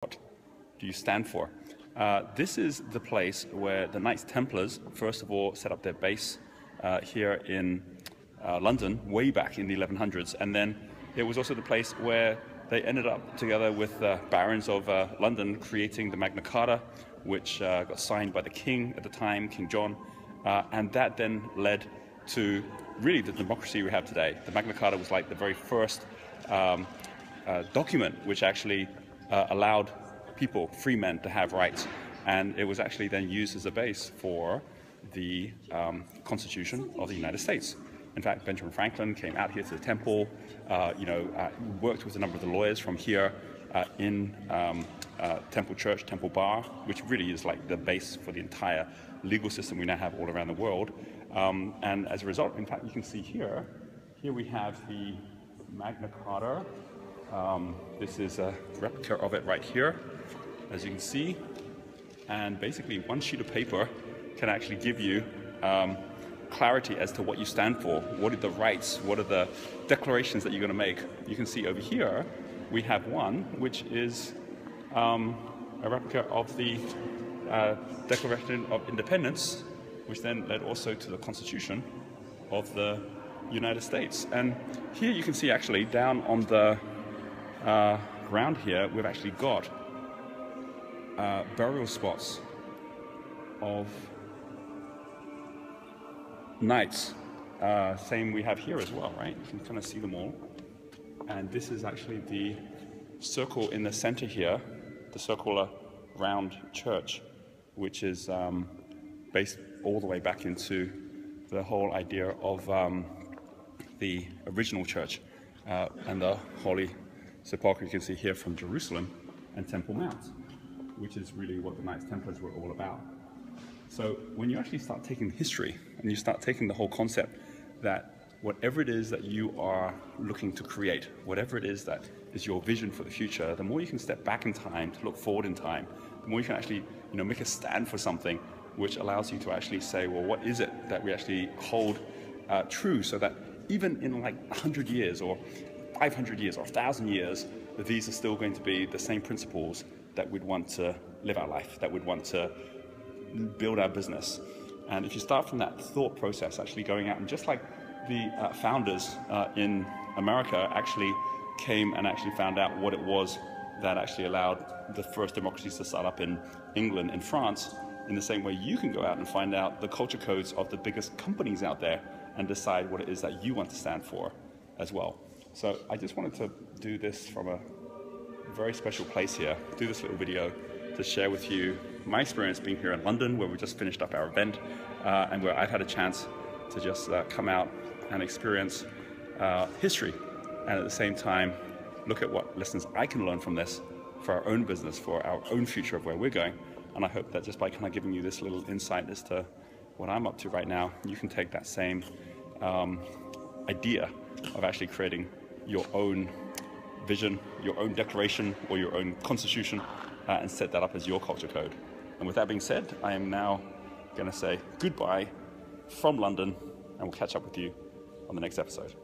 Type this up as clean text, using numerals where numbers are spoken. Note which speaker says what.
Speaker 1: What do you stand for? This is the place where the Knights Templars, first of all, set up their base here in London, way back in the 1100s. And then it was also the place where they ended up together with the barons of London creating the Magna Carta, which got signed by the king at the time, King John. And that then led to really the democracy we have today. The Magna Carta was like the very first document which actually allowed people, free men, to have rights. And it was actually then used as a base for the Constitution of the United States. In fact, Benjamin Franklin came out here to the temple, worked with a number of the lawyers from here in Temple Church, Temple Bar, which really is like the base for the entire legal system we now have all around the world. And as a result, in fact, you can see here we have the Magna Carta. This is a replica of it right here, as you can see. And basically, one sheet of paper can actually give you clarity as to what you stand for, what are the rights, what are the declarations that you're going to make. You can see over here, we have one which is a replica of the Declaration of Independence, which then led also to the Constitution of the United States. And here you can see actually down on the ground here, we've actually got burial spots of knights. Same we have here as well, right? You can kind of see them all. And this is actually the circle in the center here, the circular round church, which is based all the way back into the whole idea of the original church and the Holy Sepulchre you can see here from Jerusalem and Temple Mount, which is really what the Knights Templars were all about. So when you actually start taking history and you start taking the whole concept that whatever it is that you are looking to create, whatever it is that is your vision for the future, the more you can step back in time to look forward in time, the more you can actually make a stand for something which allows you to actually say, well, what is it that we actually hold true, so that even in like 100 years or 500 years or 1,000 years, these are still going to be the same principles that we'd want to live our life, that we'd want to build our business. And if you start from that thought process, actually going out, and just like the founders in America actually came and actually found out what it was that actually allowed the first democracies to start up in England and France, in the same way you can go out and find out the culture codes of the biggest companies out there and decide what it is that you want to stand for as well. So I just wanted to do this from a very special place here, do this little video to share with you my experience being here in London, where we just finished up our event, and where I've had a chance to just come out and experience history, and at the same time look at what lessons I can learn from this for our own business, for our own future of where we're going. And I hope that just by kind of giving you this little insight as to what I'm up to right now, you can take that same idea of actually creating your own vision, your own declaration, or your own constitution, and set that up as your culture code. And with that being said, I am now going to say goodbye from London, and we'll catch up with you on the next episode.